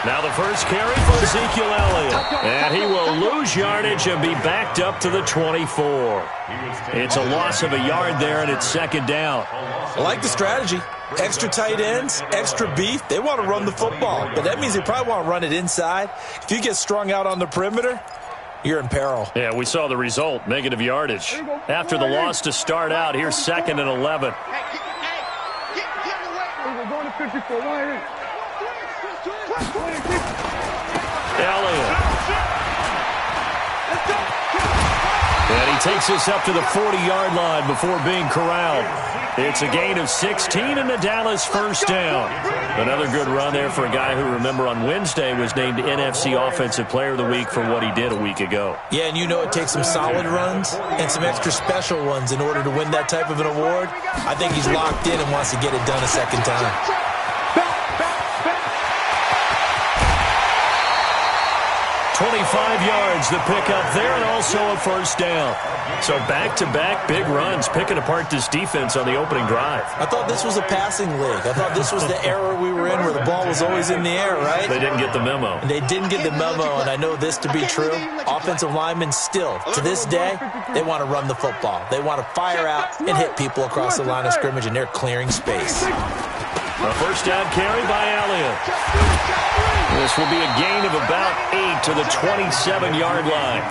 Now the first carry for Ezekiel Elliott. And he will lose yardage and be backed up to the 24. It's a loss of a yard there, and it's second down. I like the strategy. Extra tight ends, extra beef. They want to run the football, but that means they probably want to run it inside. If you get strung out on the perimeter, you're in peril. Yeah, we saw the result, negative yardage. After the loss to start out, here's 2nd and 11. Elliott. And he takes us up to the 40-yard line before being corralled. It's a gain of 16 and a Dallas first down. Another good run there for a guy who, remember, on Wednesday was named NFC Offensive Player of the Week for what he did a week ago. Yeah, and you know it takes some solid runs and some extra special ones in order to win that type of an award. I think he's locked in and wants to get it done a second time. 25 yards the pickup there, and also a first down. So back-to-back big runs, picking apart this defense on the opening drive. I thought this was a passing league. I thought this was the era we were in where the ball was always in the air, right? They didn't get the memo. They didn't get the memo, and I know this to be true. Offensive linemen still, to this day, they want to run the football. They want to fire out and hit people across the line of scrimmage, and they're clearing space. A first down carry by Elliott. This will be a gain of about 8 to the 27-yard line.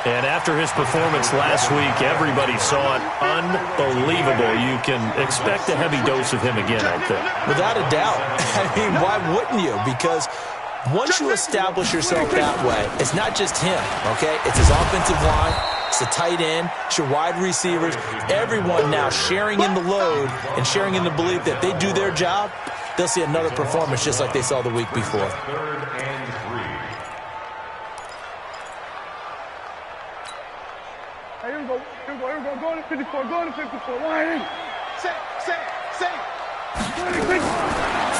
And after his performance last week, everybody saw it unbelievable. You can expect a heavy dose of him again out there. Without a doubt. I mean, why wouldn't you? Because once you establish yourself that way, it's not just him, okay? It's his offensive line. It's the tight end. It's your wide receivers. Everyone now sharing in the load and sharing in the belief that they do their job, they'll see another performance just like they saw the week before. 3rd and 3. Hey, here we go. Go to 54. Go to 54. Line in. Set.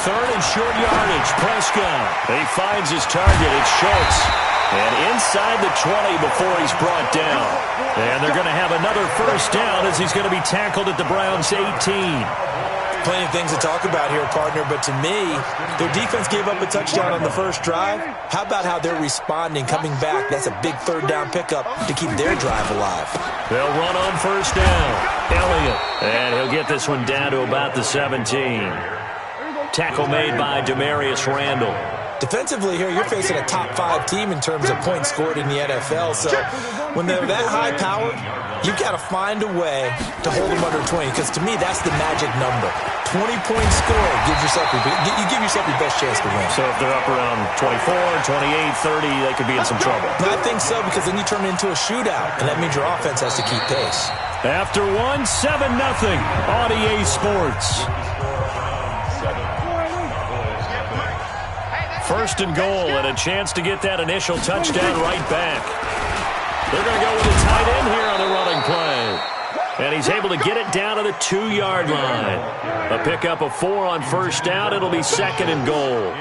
3rd and short yardage. Prescott. He finds his target. It's Schultz. And inside the 20 before he's brought down. And they're going to have another first down as he's going to be tackled at the Browns' 18. Plenty of things to talk about here, partner, but to me, their defense gave up a touchdown on the first drive. How about how they're responding, coming back? That's a big 3rd down pickup to keep their drive alive. They'll run on first down. Elliott. And he'll get this one down to about the 17. Tackle made by Demarius Randall. Defensively here, you're facing a top 5 team in terms of points scored in the NFL. So when they're that high-powered, you've got to find a way to hold them under 20, because to me, that's the magic number. 20 points scored gives yourself you give yourself your best chance to win. So if they're up around 24, 28, 30, they could be in some trouble. I think so, because then you turn it into a shootout, and that means your offense has to keep pace. After 1, 7-0 on EA Sports. 1st and goal, and a chance to get that initial touchdown right back. They're going to go with a tight end here on the running play. And he's able to get it down to the 2-yard line. A pickup of 4 on first down. It'll be 2nd and goal.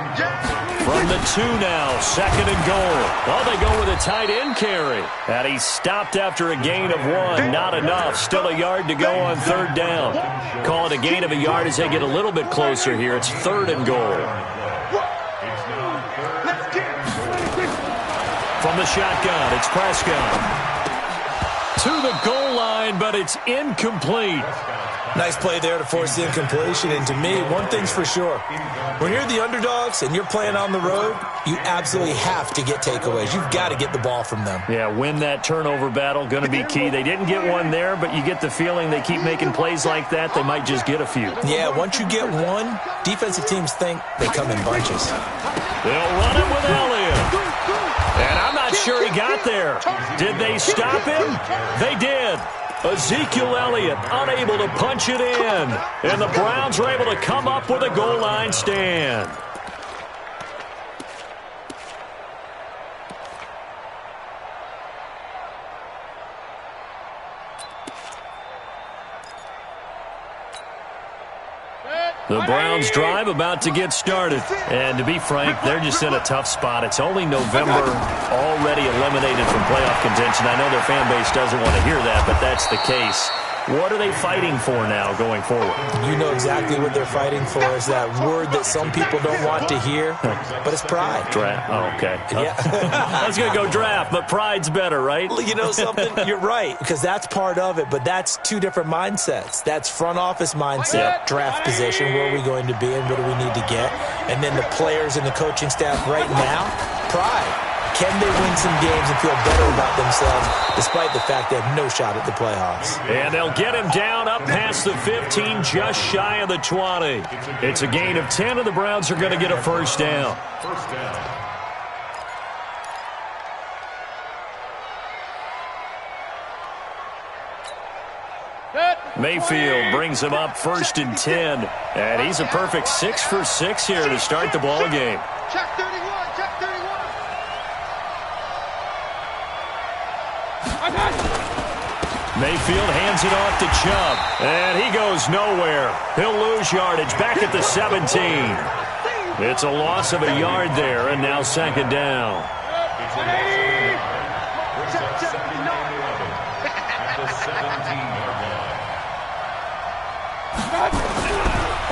From the 2 now, 2nd and goal. Oh, they go with a tight end carry. And he's stopped after a gain of 1. Not enough. Still a yard to go on 3rd down. Call it a gain of a yard as they get a little bit closer here. It's 3rd and goal. From the shotgun, it's Prescott. To the goal line, but it's incomplete. Nice play there to force the incompletion. And to me, one thing's for sure. When you're the underdogs and you're playing on the road, you absolutely have to get takeaways. You've got to get the ball from them. Yeah, win that turnover battle, going to be key. They didn't get one there, but you get the feeling they keep making plays like that, they might just get a few. Yeah, once you get one, defensive teams think they come in bunches. They'll run it with Elliott. And I'm not sure he got there. Did they stop him? They did. Ezekiel Elliott unable to punch it in. And the Browns are able to come up with a goal line stand. The Browns drive about to get started. And to be frank, they're just in a tough spot. It's only November, already eliminated from playoff contention. I know their fan base doesn't want to hear that, but that's the case. What are they fighting for now going forward? You know exactly what they're fighting for. Is that word that some people don't want to hear, but it's pride. Draft. Oh, okay. Yeah. I was going to go draft, but pride's better, right? You know something? You're right, because that's part of it, but that's two different mindsets. That's front office mindset, draft position, where are we going to be and what do we need to get? And then the players and the coaching staff right now, pride. Can they win some games and feel better about themselves despite the fact they have no shot at the playoffs? And they'll get him down up past the 15, just shy of the 20. It's a gain of 10, and the Browns are going to get a first down. Mayfield brings him up 1st and 10. And he's a perfect 6 for 6 here to start the ball game. Check 31, check 31. Mayfield hands it off to Chubb, and he goes nowhere. He'll lose yardage back at the 17. It's a loss of a yard there, and now 2nd down.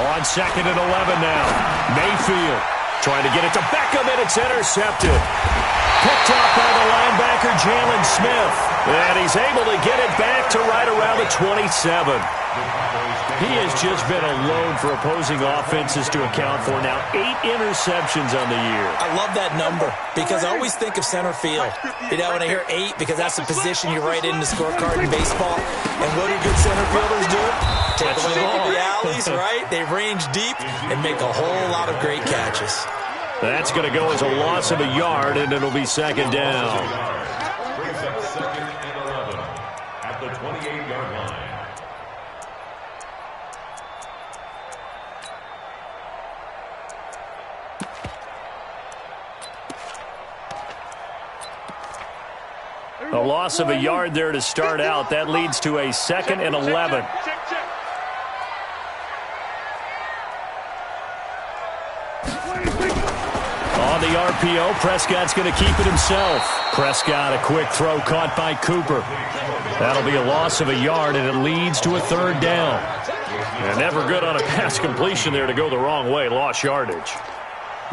On 2nd and 11 now. Mayfield trying to get it to Beckham, and it's intercepted. Picked up by the linebacker, Jalen Smith. And he's able to get it back to right around the 27. He has just been a load for opposing offenses to account for. Now 8 interceptions on the year. I love that number because I always think of center field. You know, when I hear 8, because that's the position you write in the scorecard in baseball. And what do good center fielders do? Take away all the alleys, right? They range deep and make a whole lot of great catches. That's going to go as a loss of a yard, and it'll be 2nd down. Second and 11 at the 28-yard line. A loss of a yard there to start out. That leads to a 2nd and 11. On the RPO, Prescott's going to keep it himself. Prescott, a quick throw caught by Cooper. That'll be a loss of a yard, and it leads to a 3rd down. And never good on a pass completion there to go the wrong way. Lost yardage.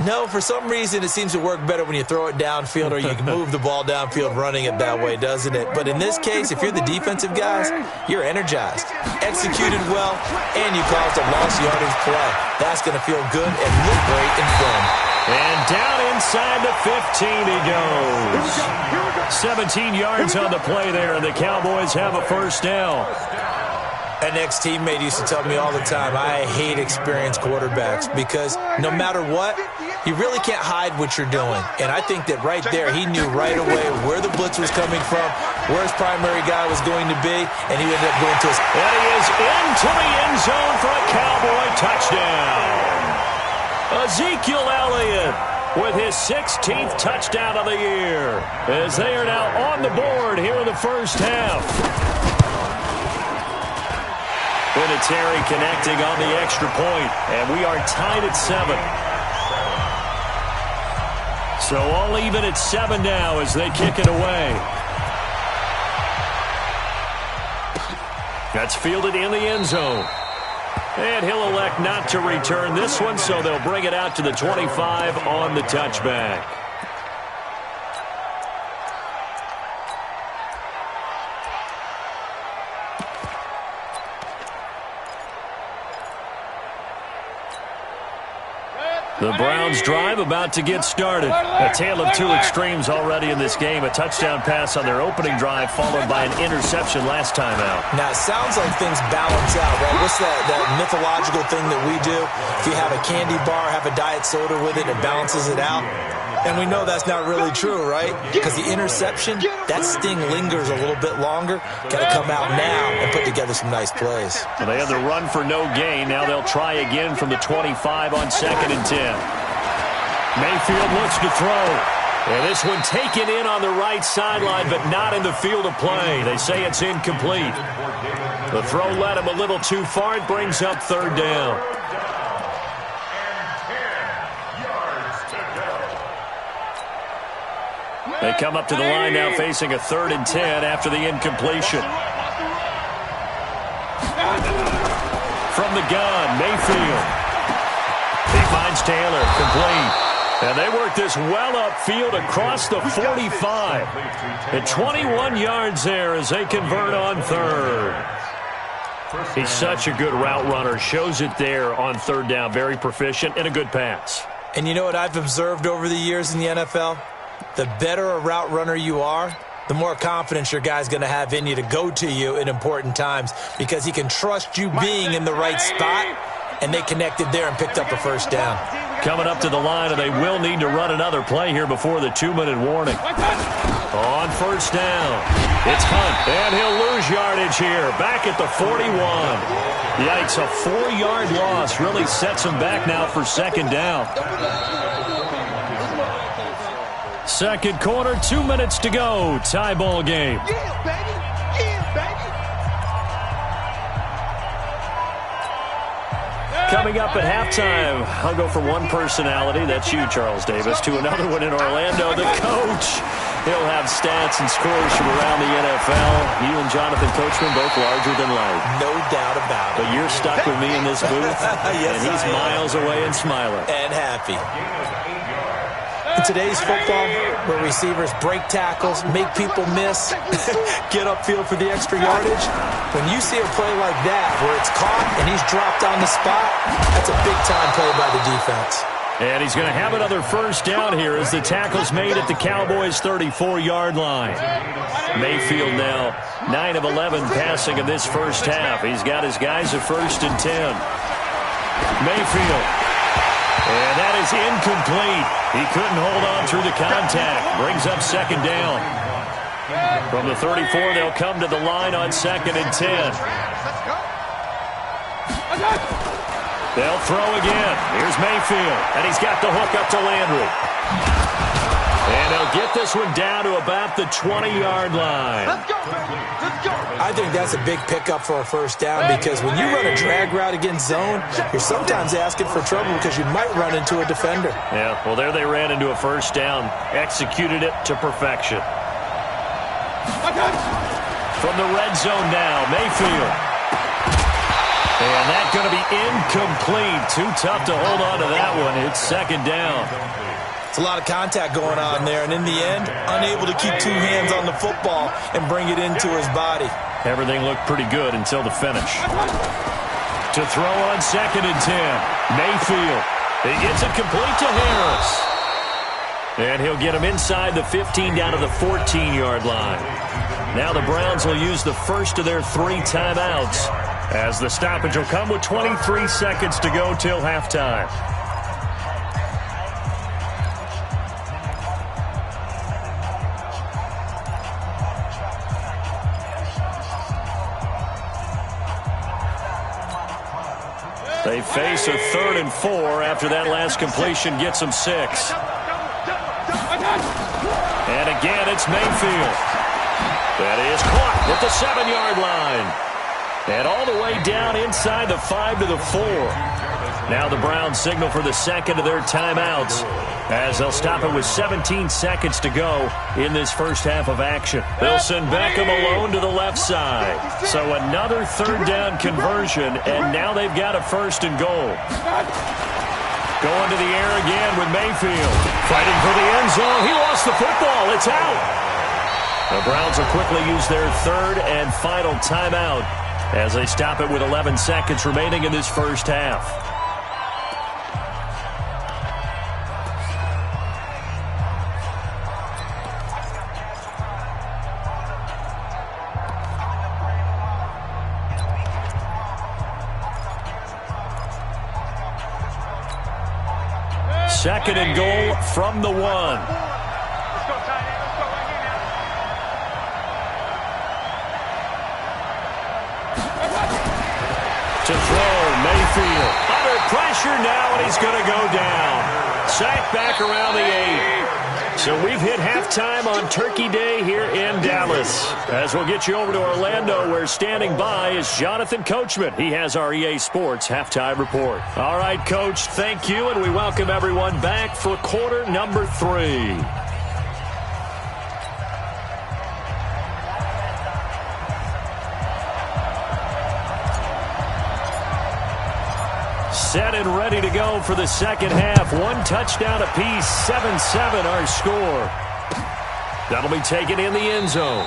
No, for some reason, it seems to work better when you throw it downfield or you can move the ball downfield running it that way, doesn't it? But in this case, if you're the defensive guys, you're energized, executed well, and you caused a lost yardage play. That's going to feel good and look great in film. And down inside the 15 he goes. 17 yards on the play there, and the Cowboys have a first down. An ex-teammate used to tell me all the time, I hate experienced quarterbacks because no matter what, you really can't hide what you're doing. And I think that right there, he knew right away where the blitz was coming from, where his primary guy was going to be, and he ended up going to his... And he is into the end zone for a Cowboy touchdown. Ezekiel Elliott with his 16th touchdown of the year, as they are now on the board here in the first half. Vinatieri connecting on the extra point, and we are tied at 7. So all even at 7 now as they kick it away. That's fielded in the end zone. And he'll elect not to return this one, so they'll bring it out to the 25 on the touchback. The Browns drive about to get started. A tale of 2 extremes already in this game. A touchdown pass on their opening drive followed by an interception last time out. Now, it sounds like things balance out, right? What's that mythological thing that we do? If you have a candy bar, have a diet soda with it, it balances it out. And we know that's not really true, right? Because the interception, that sting lingers a little bit longer. Got to come out now and put together some nice plays. Well, they had the run for no gain. Now they'll try again from the 25 on 2nd and 10. Mayfield looks to throw. And this one taken in on the right sideline, but not in the field of play. They say it's incomplete. The throw led him a little too far. It brings up 3rd down. They come up to the line now facing a 3rd and 10 after the incompletion. from the gun. Mayfield. He finds Taylor, complete. And they work this well upfield across the 45. And 21 yards there as they convert on third. He's such a good route runner. Shows it there on third down. Very proficient and a good pass. And you know what I've observed over the years in the NFL? The better a route runner you are, the more confidence your guy's going to have in you to go to you in important times because he can trust you being in the right spot, and they connected there and picked up a first down. Coming up to the line, and they will need to run another play here before the 2-minute warning. On first down, it's Hunt, and he'll lose yardage here, back at the 41. Yikes, a 4-yard loss really sets him back now for second down. Second quarter, 2 minutes to go, tie ball game. Yeah, baby. Yeah, baby. Coming up at halftime, I'll go from one personality, that's you, Charles Davis, to another one in Orlando, the coach. He'll have stats and scores from around the NFL. You and Jonathan Coachman both larger than life. No doubt about it. But you're stuck with me in this booth, Yes, and he's miles away and smiling. And happy. In today's football, where receivers break tackles, make people miss, get upfield for the extra yardage, when you see a play like that where it's caught and he's dropped on the spot, that's a big-time play by the defense. And he's going to have another first down here as the tackle's made at the Cowboys' 34-yard line. Mayfield now 9 of 11 passing in this first half. He's got his guys at 1st and 10. Mayfield. And that is incomplete. He couldn't hold on through the contact. Brings up second down. From the 34, they'll come to the line on 2nd and 10. They'll throw again. Here's Mayfield, and he's got the hook up to Landry. And they'll get this one down to about the 20-yard line. Let's go, baby. Let's go. I think that's a big pickup for a first down because when you run a drag route against zone, you're sometimes asking for trouble because you might run into a defender. Yeah, well, there they ran into a first down. Executed it to perfection. From the red zone now, Mayfield. And that's going to be incomplete. Too tough to hold on to that one. It's second down. It's a lot of contact going on there, and in the end, unable to keep two hands on the football and bring it into his body. Everything looked pretty good until the finish. To throw on 2nd and 10. Mayfield. He gets it complete to Harris. And he'll get him inside the 15 down to the 14-yard line. Now the Browns will use the first of their 3 timeouts, as the stoppage will come with 23 seconds to go till halftime. They face a 3rd and 4 after that last completion gets them 6. And again, it's Mayfield. That is caught at the 7-yard line. And all the way down inside the 5 to the 4. Now the Browns signal for the second of their timeouts, as they'll stop it with 17 seconds to go in this first half of action. They'll send Beckham alone to the left side. So another 3rd down conversion, and now they've got a 1st and goal. Going to the air again with Mayfield. Fighting for the end zone. He lost the football. It's out. The Browns will quickly use their 3rd and final timeout as they stop it with 11 seconds remaining in this first half. Second and goal from the 1. Let's go, tight end. Let's go right here now. To throw, Mayfield. Under pressure now, and he's going to go down. Sacked back around the 8. So we've hit halftime on Turkey Day here in Dallas. As we'll get you over to Orlando, where standing by is Jonathan Coachman. He has our EA Sports halftime report. All right, Coach, thank you, and we welcome everyone back for quarter number 3. and ready to go for the second half. One touchdown apiece, 7-7 our score. That'll be taken in the end zone.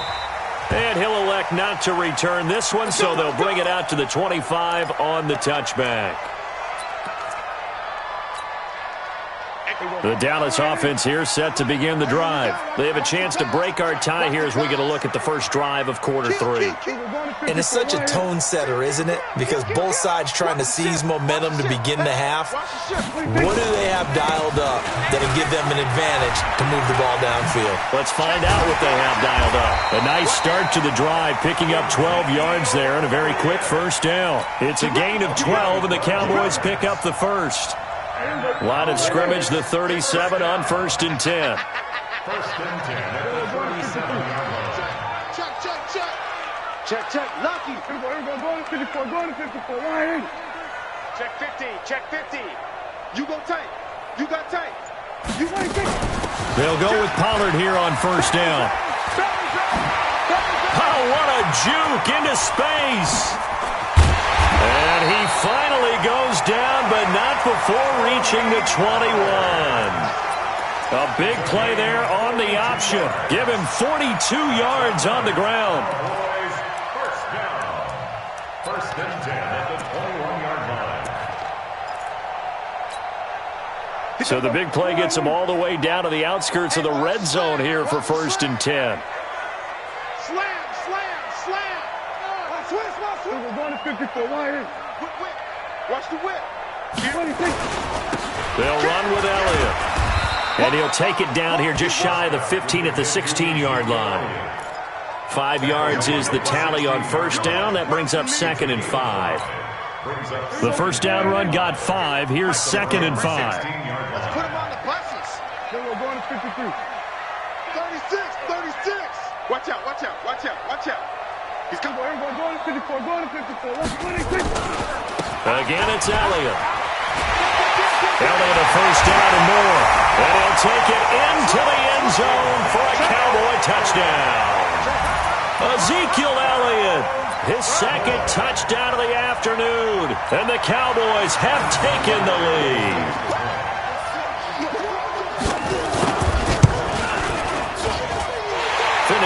And he'll elect not to return this one, so they'll bring it out to the 25 on the touchback. The Dallas offense here set to begin the drive. They have a chance to break our tie here as we get a look at the first drive of quarter 3. And it's such a tone setter, isn't it? Because both sides trying to seize momentum to begin the half. What do they have dialed up that'll give them an advantage to move the ball downfield? Let's find out what they have dialed up. A nice start to the drive, picking up 12 yards there and a very quick first down. It's a gain of 12, and the Cowboys pick up the first. Line of scrimmage, the 37 on 1st and 10. 1st and 10 at the 37-yard line. Check. Lucky. Go to 54. Why ain't? Check 50. You go tight. You got tight. You ain't tight. They'll go with Pollard here on 1st down. Oh, what a juke into space. And he finally goes down, but not before reaching the 21. A big play there on the option. Give him 42 yards on the ground. Boys, 1st down. 1st and 10 at the 21-yard line. So the big play gets him all the way down to the outskirts of the red zone here for 1st and 10. Slam. We're going to 54. Why ain't? Watch the whip. They'll run with Elliott. And he'll take it down here just shy of the 15 at the 16-yard line. 5 yards is the tally on 1st down. That brings up 2nd and 5. The 1st down run got 5. Here's 2nd and 5. Let's put him on the buses. Then we're going to 53. 36. Watch out. He's coming. Going to 54. Again, it's Elliott. Elliott a 1st down and more. And he'll take it into the end zone for a Cowboy touchdown. Ezekiel Elliott, his 2nd touchdown of the afternoon. And the Cowboys have taken the lead.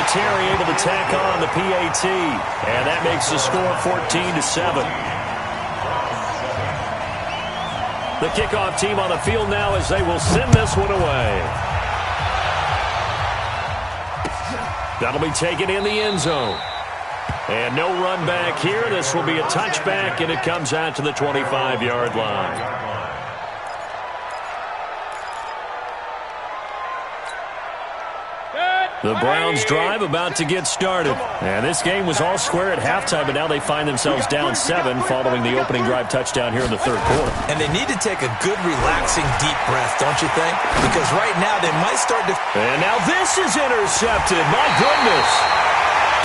Terry able to tack on the PAT, and that makes the score 14-7. The kickoff team on the field now as they will send this one away. That'll be taken in the end zone. And no run back here. This will be a touchback, and it comes out to the 25-yard line. The Browns drive about to get started. And this game was all square at halftime, but now they find themselves down 7 following the opening drive touchdown here in the 3rd quarter. And they need to take a good, relaxing, deep breath, don't you think? Because right now they might start to... And now this is intercepted. My goodness.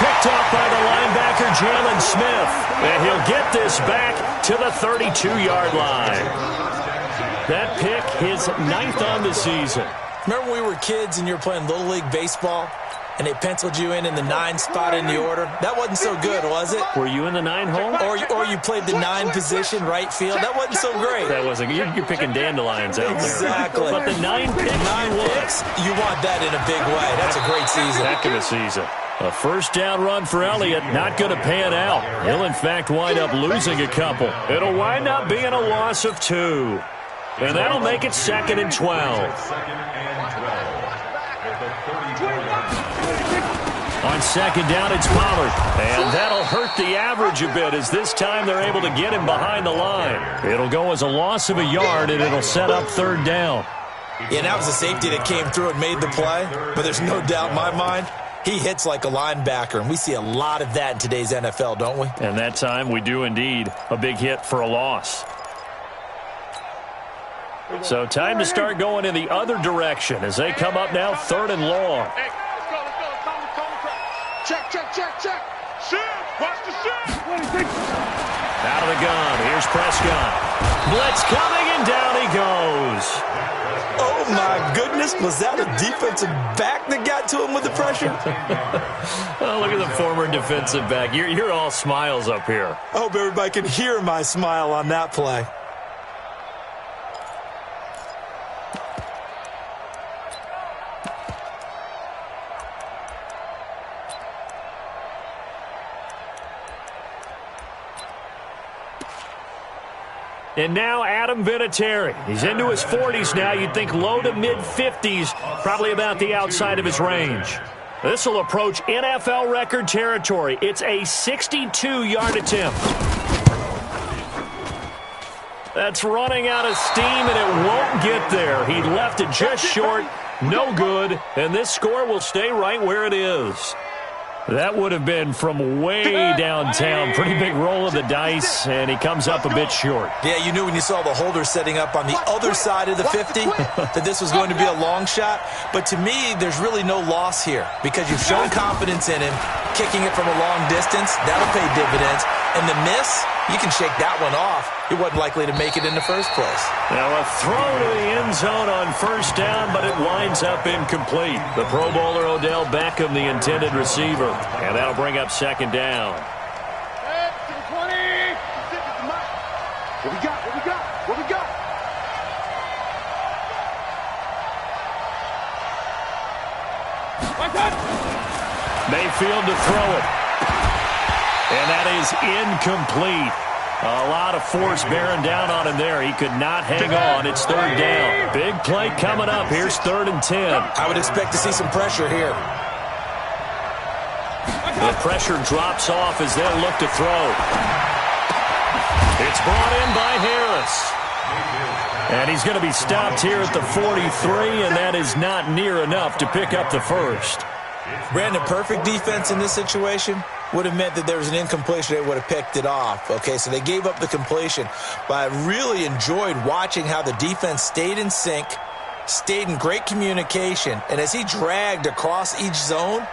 Picked off by the linebacker, Jalen Smith. And he'll get this back to the 32-yard line. That pick, his 9th on the season. Remember when we were kids and you were playing Little League Baseball and they penciled you in the 9 spot in the order? That wasn't so good, was it? Were you in the 9 hole? Or you played the 9 position, right field? That wasn't so great. That wasn't. You're picking dandelions out there. Exactly. But the 9 picks, you want that in a big way. That's a great season. Heck of a season. A 1st down run for Elliott, not going to pan out. He'll, in fact, wind up losing a couple. It'll wind up being a loss of 2. And that'll make it 2nd and 12. On 2nd down, it's Pollard. And that'll hurt the average a bit as this time they're able to get him behind the line. It'll go as a loss of a yard, and it'll set up 3rd down. Yeah, that was a safety that came through and made the play. But there's no doubt in my mind, he hits like a linebacker. And we see a lot of that in today's NFL, don't we? And that time we do indeed. A big hit for a loss. So time to start going in the other direction as they come up now 3rd and long. Hey, let's go. Check. Shift. Watch the shift. Out of the gun. Here's Prescott. Blitz coming, and down he goes. Oh, my goodness. Was that a defensive back that got to him with the pressure? Oh, look at the former defensive back. You're all smiles up here. I hope everybody can hear my smile on that play. And now Adam Vinatieri. He's into his 40s now. You'd think low to mid-50s, probably about the outside of his range. This will approach NFL record territory. It's a 62-yard attempt. That's running out of steam, and it won't get there. He left it just short. No good. And this score will stay right where it is. That would have been from way downtown. Pretty big roll of the dice, and he comes up a bit short. Yeah, you knew when you saw the holder setting up on the other side of the 50 that this was going to be a long shot. But to me, there's really no loss here because you've shown confidence in him. Kicking it from a long distance, that'll pay dividends. And the miss, you can shake that one off. He wasn't likely to make it in the first place. Now a throw to the end zone on first down, but it winds up incomplete. The Pro Bowler Odell Beckham, the intended receiver. And that'll bring up second down. To the 20. What we got? What we got? What we got? Mayfield to throw it. And that is incomplete. A lot of force bearing down on him there. He could not hang on. It's third down. Big play coming up. Here's 3rd and 10. I would expect to see some pressure here. The pressure drops off as they'll look to throw. It's brought in by Harris. And he's going to be stopped here at the 43, and that is not near enough to pick up the first. Brandon, perfect defense in this situation would have meant that there was an incompletion. They would have picked it off. Okay, so they gave up the completion. But I really enjoyed watching how the defense stayed in sync, stayed in great communication, and as he dragged across each zone,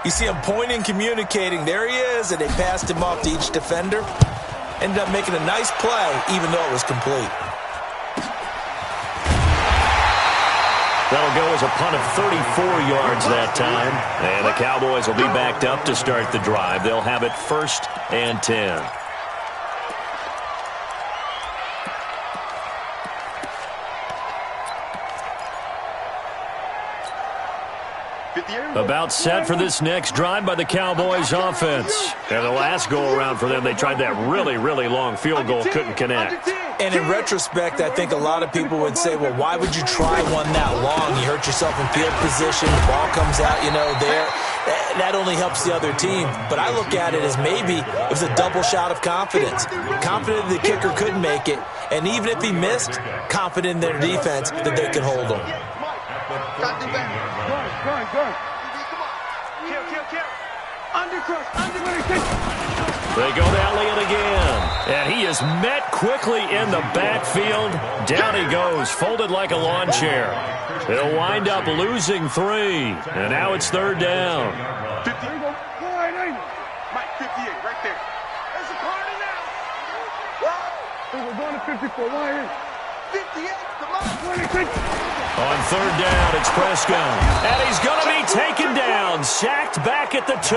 you see him pointing, communicating. There he is, and they passed him off to each defender. Ended up making a nice play, even though it was complete. That'll go as a punt of 34 yards that time. And the Cowboys will be backed up to start the drive. They'll have it 1st and 10. About set for this next drive by the Cowboys offense. And the last go-around for them, they tried that really, really long field goal, couldn't connect. And in retrospect, I think a lot of people would say, well, why would you try one that long? You hurt yourself in field position. The ball comes out, there. That only helps the other team. But I look at it as maybe it was a double shot of confidence. Confident the kicker couldn't make it. And even if he missed, confident in their defense that they could hold him. They go to Elliott again. And he is met quickly in the backfield. Down he goes, folded like a lawn chair. He'll wind up losing 3. And now it's 3rd down. 50. Mike, 58, right there. There's a party now. We're going to 54. Why here? 58, come on. 26. On 3rd down, it's Prescott. And he's going to be taken down. Sacked back at the 2.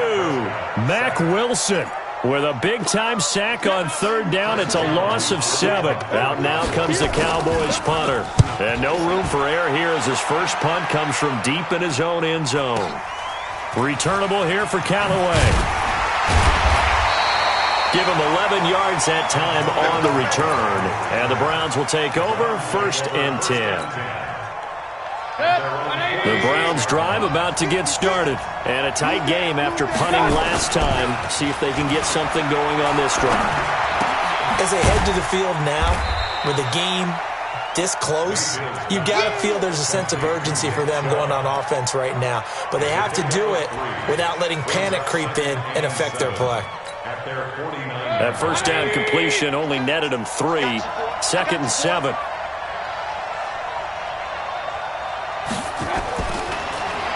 Mack Wilson with a big-time sack on 3rd down. It's a loss of 7. Out now comes the Cowboys punter. And no room for error here as his first punt comes from deep in his own end zone. Returnable here for Callaway. Give him 11 yards that time on the return. And the Browns will take over 1st and 10. The Browns drive about to get started. And a tight game after punting last time. See if they can get something going on this drive. As they head to the field now, with the game this close, you've got to feel there's a sense of urgency for them going on offense right now. But they have to do it without letting panic creep in and affect their play. That first down completion only netted him 3. 2nd and 7.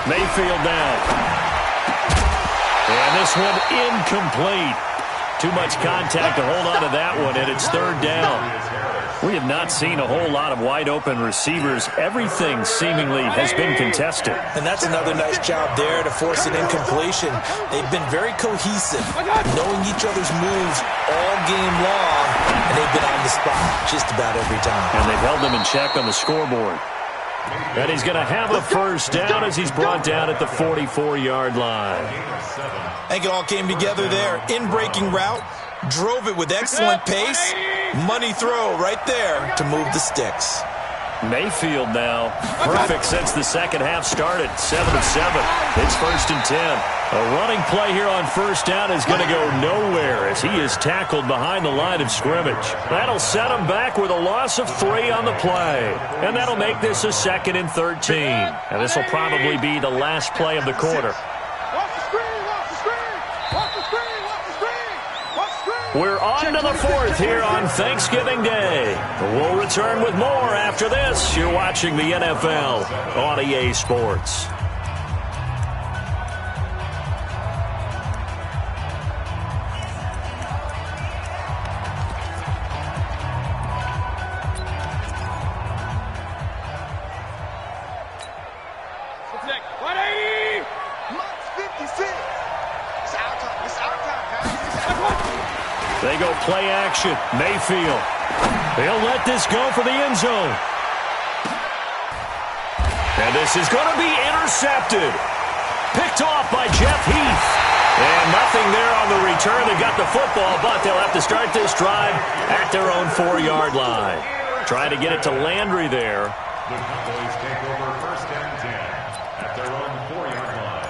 Mayfield down. And this one incomplete. Too much contact to hold on to that one, and it's 3rd down. We have not seen a whole lot of wide-open receivers. Everything seemingly has been contested. And that's another nice job there to force an incompletion. They've been very cohesive, knowing each other's moves all game long, and they've been on the spot just about every time. And they've held them in check on the scoreboard. And he's going to have a first down as he's brought down at the 44-yard line. I think it all came together there. In-breaking route, Drove it with excellent pace. Money throw right there to move the sticks. Mayfield now. Perfect since the second half started. 7 of 7. It's 1st and 10. A running play here on first down is going to go nowhere as he is tackled behind the line of scrimmage. That'll set him back with a loss of 3 on the play. And that'll make this a 2nd and 13. And this will probably be the last play of the quarter. We're on to the 4th here on Thanksgiving Day. We'll return with more after this. You're watching the NFL on EA Sports. They go play action. Mayfield. He'll let this go for the end zone. And this is going to be intercepted. Picked off by Jeff Heath. And nothing there on the return. They got the football, but they'll have to start this drive at their own 4-yard line. Trying to get it to Landry there. The Cowboys take over 1st and 10 at their own 4-yard line.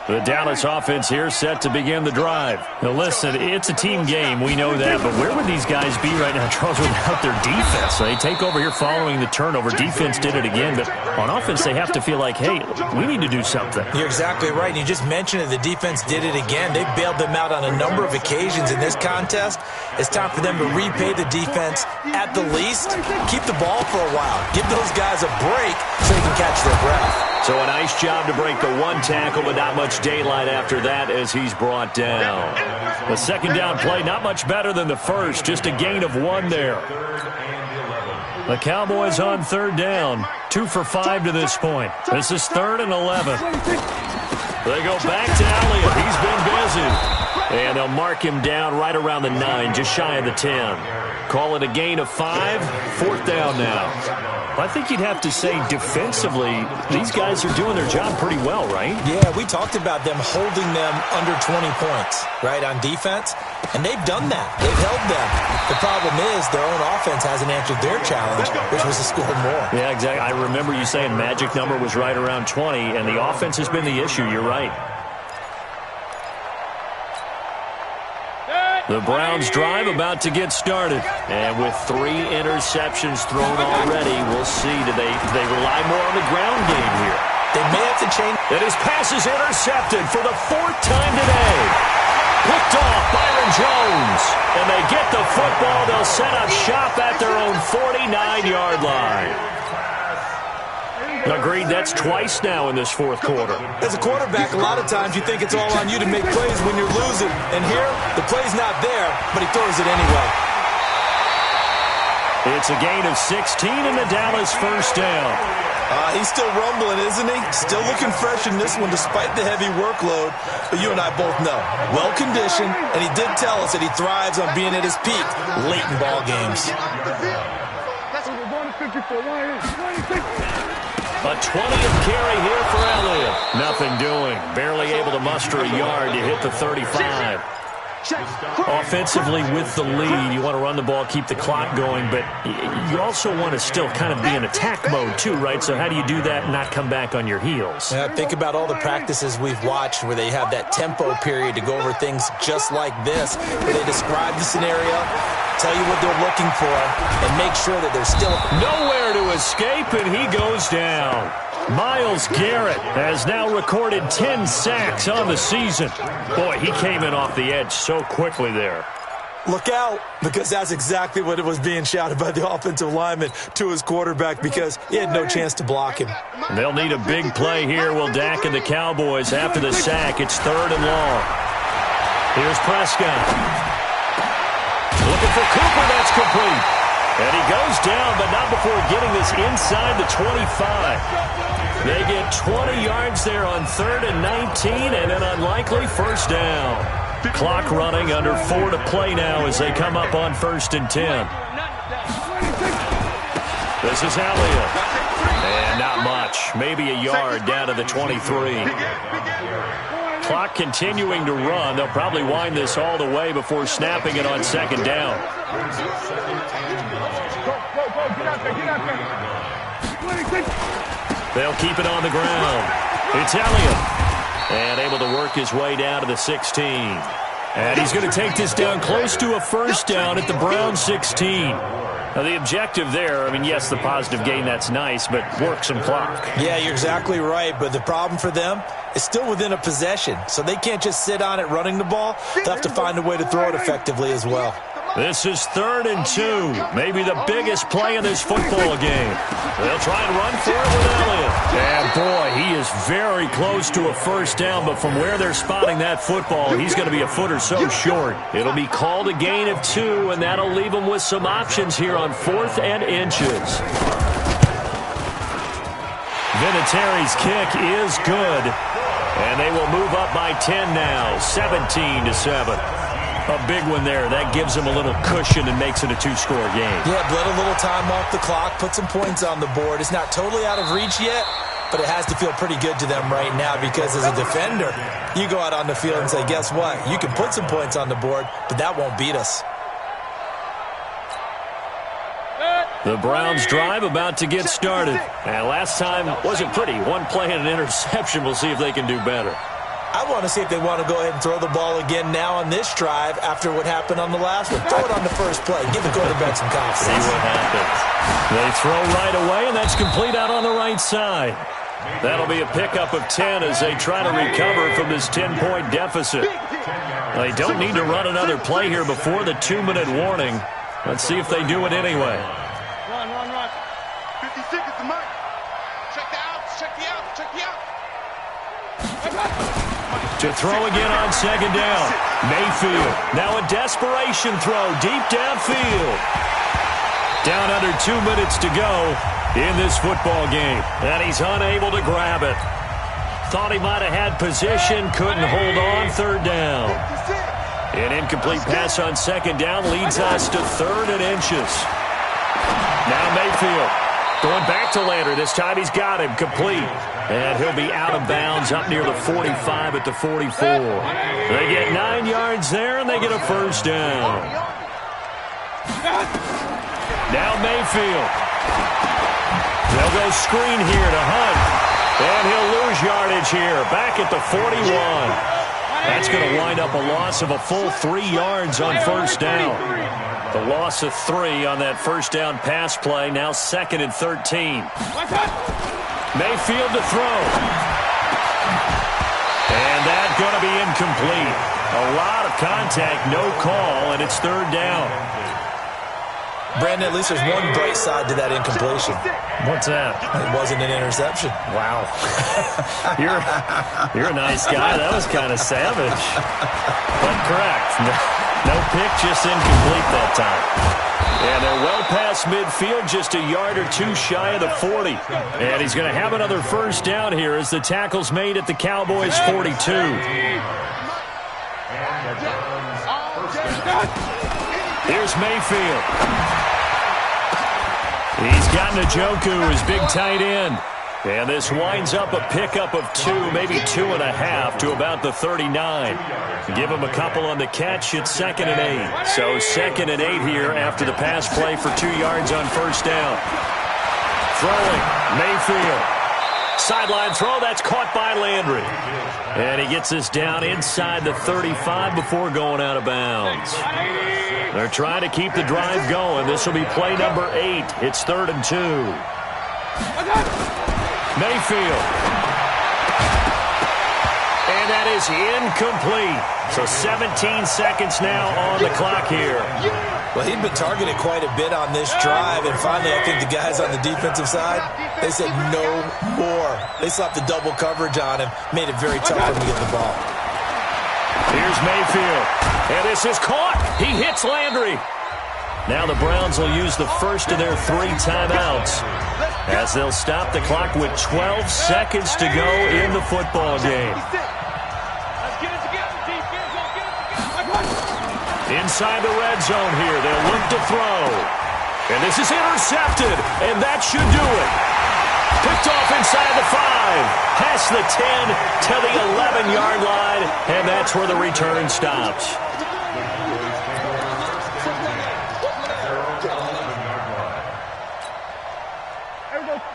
The Dallas offense here set to begin the drive. Now listen, it's a team game, we know that, but where would these guys be right now, Charles, without their defense? They take over here following the turnover. Defense did it again, but on offense they have to feel like, hey, we need to do something. You're exactly right, and you just mentioned it. The defense did it again. They bailed them out on a number of occasions in this contest. It's time for them to repay the defense at the least. Keep the ball for a while. Give those guys a break so they can catch their breath. So a nice job to break the 1 tackle, but not much daylight after that as he's brought down. The 2nd down play, not much better than the first, just a gain of 1 there. The Cowboys on 3rd down, 2 for 5 to this point. This is 3rd and 11. They go back to Elliott. He's been busy. And they'll mark him down right around the 9, just shy of the 10. Call it a gain of 5, 4th down now. I think you'd have to say defensively, these guys are doing their job pretty well, right? Yeah, we talked about them holding them under 20 points, right, on defense. And they've done that. They've held them. The problem is their own offense hasn't answered their challenge, which was to score more. Yeah, exactly. I remember you saying magic number was right around 20, and the offense has been the issue. You're right. The Browns drive about to get started. And with 3 interceptions thrown already, we'll see. Do they rely more on the ground game here? They may have to change. And his pass is intercepted for the 4th time today. Picked off Byron Jones. And they get the football. They'll set up shop at their own 49-yard line. Agreed, that's twice now in this 4th quarter. As a quarterback, a lot of times you think it's all on you to make plays when you're losing. And here, the play's not there, but he throws it anyway. It's a gain of 16 in the Dallas 1st down. He's still rumbling, isn't he? Still looking fresh in this one despite the heavy workload. But you and I both know, well-conditioned, and he did tell us that he thrives on being at his peak late in ball games. A 20th carry here for Elliott. Nothing doing. Barely able to muster a yard to hit the 35. Offensively with the lead, you want to run the ball, keep the clock going, but you also want to still kind of be in attack mode too, right? So how do you do that and not come back on your heels? Yeah, think about all the practices we've watched where they have that tempo period to go over things just like this, where they describe the scenario, tell you what they're looking for, and make sure that they're still nowhere to escape, and he goes down. Myles Garrett has now recorded 10 sacks on the season. Boy, he came in off the edge so quickly there. Look out, because that's exactly what it was being shouted by the offensive lineman to his quarterback, because he had no chance to block him. They'll need a big play here. Will Dak and the Cowboys after the sack. It's 3rd and long. Here's Prescott. Looking for Cooper. That's complete. And he goes down, but not before getting this inside the 25. They get 20 yards there on 3rd and 19, and an unlikely 1st down. Clock running, under 4 to play now as they come up on 1st and 10. This is Elliott. And not much. Maybe a yard down to the 23. clock continuing to run. They'll probably wind this all the way before snapping it on second down. Go, get out there. They'll keep it on the ground. It's Elliott. And able to work his way down to the 16. And he's going to take this down close to a first down at the Browns 16. Now, the objective there, I mean, yes, the positive gain, that's nice, but work some clock. Yeah, you're exactly right, but the problem for them is still within a possession, so they can't just sit on it running the ball. They'll have to find a way to throw it effectively as well. This is 3rd and 2, maybe the biggest play in this football game. They'll try and run for it with Elliott. And, boy, he is very close to a first down, but from where they're spotting that football, he's going to be a foot or so short. It'll be called a gain of 2, and that'll leave them with some options here on 4th and inches. Vinatieri's kick is good, and they will move up by 10 now, 17-7. A big one there. That gives them a little cushion and makes it a 2-score game. Yeah, bled a little time off the clock, put some points on the board. It's not totally out of reach yet, but it has to feel pretty good to them right now because as a defender, you go out on the field and say, guess what? You can put some points on the board, but that won't beat us. The Browns drive about to get started. And last time wasn't pretty. One play and an interception. We'll see if they can do better. I want to see if they want to go ahead and throw the ball again now on this drive after what happened on the last one. Throw it on the first play. Give the quarterback some confidence. See what happens. They throw right away, and that's complete out on the right side. That'll be a pickup of 10 as they try to recover from this 10-point deficit. They don't need to run another play here before the 2-minute warning. Let's see if they do it anyway. Run. 50 seconds to mark. Check the outs. To throw again on second down. Mayfield. Now a desperation throw deep downfield. Down under 2 minutes to go in this football game. And he's unable to grab it. Thought he might have had position. Couldn't hold on. Third down. An incomplete pass on second down leads us to 3rd and inches. Now Mayfield. Going back to Landry. This time he's got him complete. And he'll be out of bounds up near the 45 at the 44. They get 9 yards there, and they get a first down. Now Mayfield. They'll go screen here to Hunt. And he'll lose yardage here. Back at the 41. That's going to wind up a loss of a full 3 yards on first down. The loss of 3 on that first down pass play. Now 2nd and 13. Mayfield to throw. And that's going to be incomplete. A lot of contact, no call, and it's 3rd down. Brandon, at least there's one bright side to that incompletion. What's that? It wasn't an interception. Wow. You're a nice guy. That was kind of savage. But correct. No pick, just incomplete that time. And they're well past midfield, just a yard or 2 shy of the 40. And he's going to have another first down here as the tackle's made at the Cowboys' 42. Here's Mayfield. He's got Njoku, his big tight end. And this winds up a pickup of 2, maybe 2.5 to about the 39. Give him a couple on the catch. It's 2nd and 8. So 2nd and 8 here after the pass play for 2 yards on first down. Throwing, Mayfield. Sideline throw, that's caught by Landry. And he gets this down inside the 35 before going out of bounds. They're trying to keep the drive going. This will be play number 8. It's 3rd and 2. Mayfield. And that is incomplete. So 17 seconds now on the clock here. Well, he'd been targeted quite a bit on this drive, and finally I think the guys on the defensive side, they said no more. They slapped the double coverage on him, made it very tough for him to get the ball. Here's Mayfield. And this is caught. He hits Landry. Now the Browns will use the first of their 3 timeouts as they'll stop the clock with 12 seconds to go in the football game. Inside the red zone here, they'll look to throw. And this is intercepted, and that should do it. Picked off inside the 5. Past the 10 to the 11-yard line. And that's where the return stops.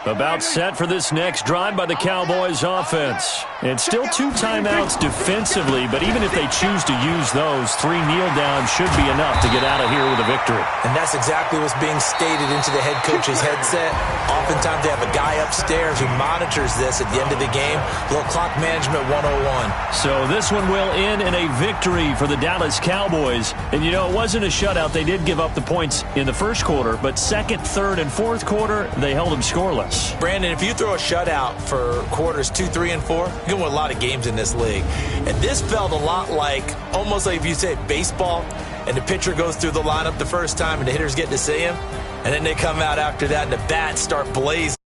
About set for this next drive by the Cowboys offense. It's still 2 timeouts defensively, but even if they choose to use those, 3 kneel downs should be enough to get out of here with a victory. And that's exactly what's being stated into the head coach's headset. Oftentimes they have a guy upstairs who monitors this at the end of the game. A little clock management 101. So this one will end in a victory for the Dallas Cowboys. And, you know, it wasn't a shutout. They did give up the points in the first quarter, but second, third, and fourth quarter, they held them scoreless. Brandon, if you throw a shutout for quarters 2, 3, and 4, you're going to win a lot of games in this league. And this felt a lot like, almost like if you say baseball, and the pitcher goes through the lineup the first time and the hitters get to see him, and then they come out after that and the bats start blazing.